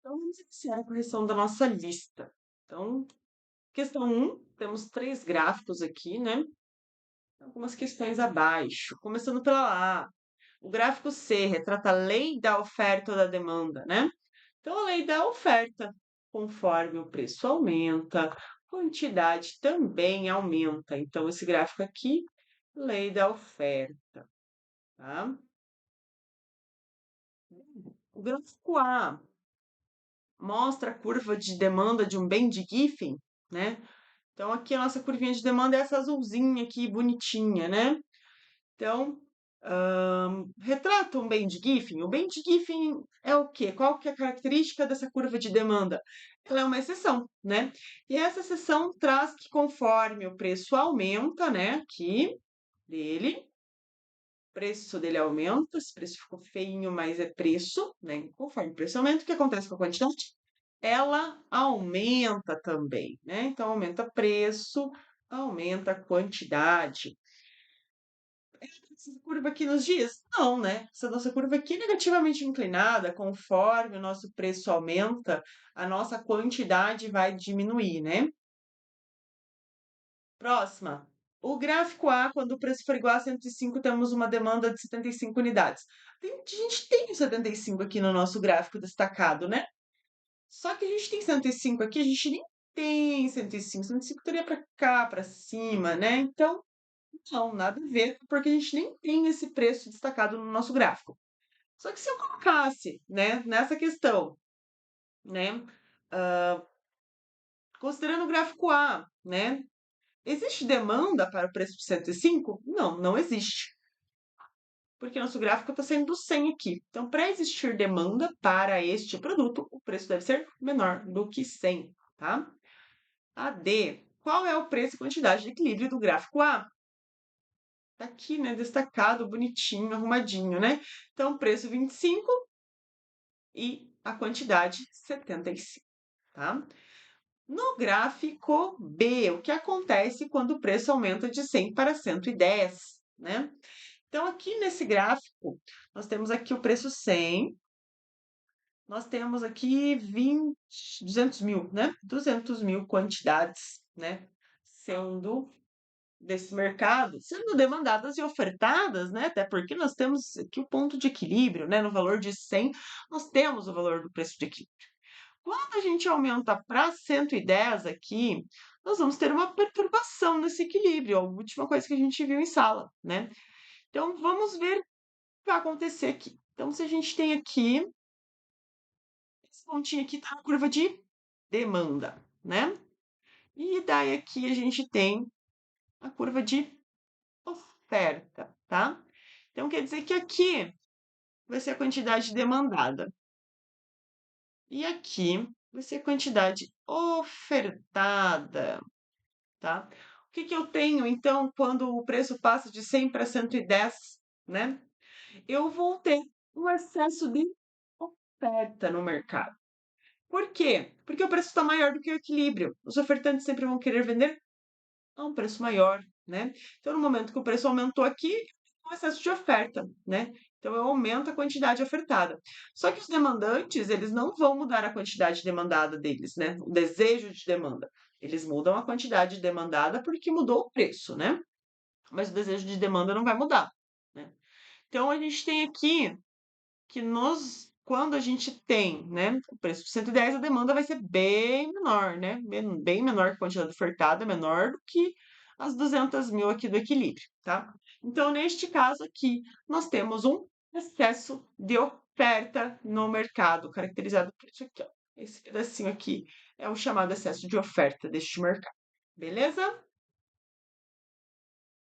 Então, vamos iniciar a correção da nossa lista. Então, questão 1, temos 3 gráficos aqui, né? Algumas questões abaixo. Começando pela A. O gráfico C retrata a lei da oferta ou da demanda, né? Então, a lei da oferta, conforme o preço aumenta, a quantidade também aumenta. Então, esse gráfico aqui, lei da oferta, tá? O gráfico A mostra a curva de demanda de um bem de Giffen, né? Então, aqui a nossa curvinha de demanda é essa azulzinha aqui, bonitinha, né? Então, retrata um bem de Giffen. O bem de Giffen é o quê? Qual que é a característica dessa curva de demanda? Ela é uma exceção, né? E essa exceção traz que conforme o preço aumenta, né? Aqui, dele, o preço dele aumenta. Esse preço ficou feinho, mas é preço, né? Conforme o preço aumenta, o que acontece com a quantidade? Ela aumenta também, né? Então, aumenta preço, aumenta a quantidade. Essa curva aqui nos dias? Não, né? Essa nossa curva aqui é negativamente inclinada, conforme o nosso preço aumenta, a nossa quantidade vai diminuir, né? Próxima. O gráfico A, quando o preço for igual a 105, temos uma demanda de 75 unidades. A gente tem o 75 aqui no nosso gráfico destacado, né? Só que a gente tem 105 aqui, a gente nem tem 105. 105 estaria para cá, para cima, né? Então, não, nada a ver, porque a gente nem tem esse preço destacado no nosso gráfico. Só que se eu colocasse, né, nessa questão, né, considerando o gráfico A, né, existe demanda para o preço de 105? Não, não existe. Porque nosso gráfico está saindo do 100 aqui. Então, para existir demanda para este produto, o preço deve ser menor do que 100, tá? A D. Qual é o preço e quantidade de equilíbrio do gráfico A? Tá aqui, né, destacado, bonitinho, arrumadinho, né? Então, preço 25 e a quantidade 75, tá? No gráfico B, o que acontece quando o preço aumenta de 100 para 110, né? Então, aqui nesse gráfico, nós temos aqui o preço 100, nós temos aqui 200 mil, né? 200 mil quantidades, né? Sendo desse mercado, sendo demandadas e ofertadas, né? Até porque nós temos aqui o ponto de equilíbrio, né? No valor de 100, nós temos o valor do preço de equilíbrio. Quando a gente aumenta para 110 aqui, nós vamos ter uma perturbação nesse equilíbrio, a última coisa que a gente viu em sala, né? Então, vamos ver o que vai acontecer aqui. Então, se a gente tem aqui, esse pontinho aqui está na curva de demanda, né? E daí aqui a gente tem a curva de oferta, tá? Então, quer dizer que aqui vai ser a quantidade demandada. E aqui vai ser a quantidade ofertada, tá? O que que eu tenho, então, quando o preço passa de 100 para 110, né? Eu vou ter um excesso de oferta no mercado. Por quê? Porque o preço está maior do que o equilíbrio. Os ofertantes sempre vão querer vender a um preço maior, né? Então, no momento que o preço aumentou aqui, um excesso de oferta, né? Então, eu aumento a quantidade ofertada. Só que os demandantes, eles não vão mudar a quantidade demandada deles, né? O desejo de demanda. Eles mudam a quantidade demandada porque mudou o preço, né? Mas o desejo de demanda não vai mudar, né? Então, a gente tem aqui que quando a gente tem, né, o preço de 110, a demanda vai ser bem menor, né? Bem menor que a quantidade ofertada, menor do que as 200 mil aqui do equilíbrio, tá? Então, neste caso aqui, nós temos um excesso de oferta no mercado, caracterizado por isso aqui, ó. Esse pedacinho aqui é o chamado excesso de oferta deste mercado. Beleza?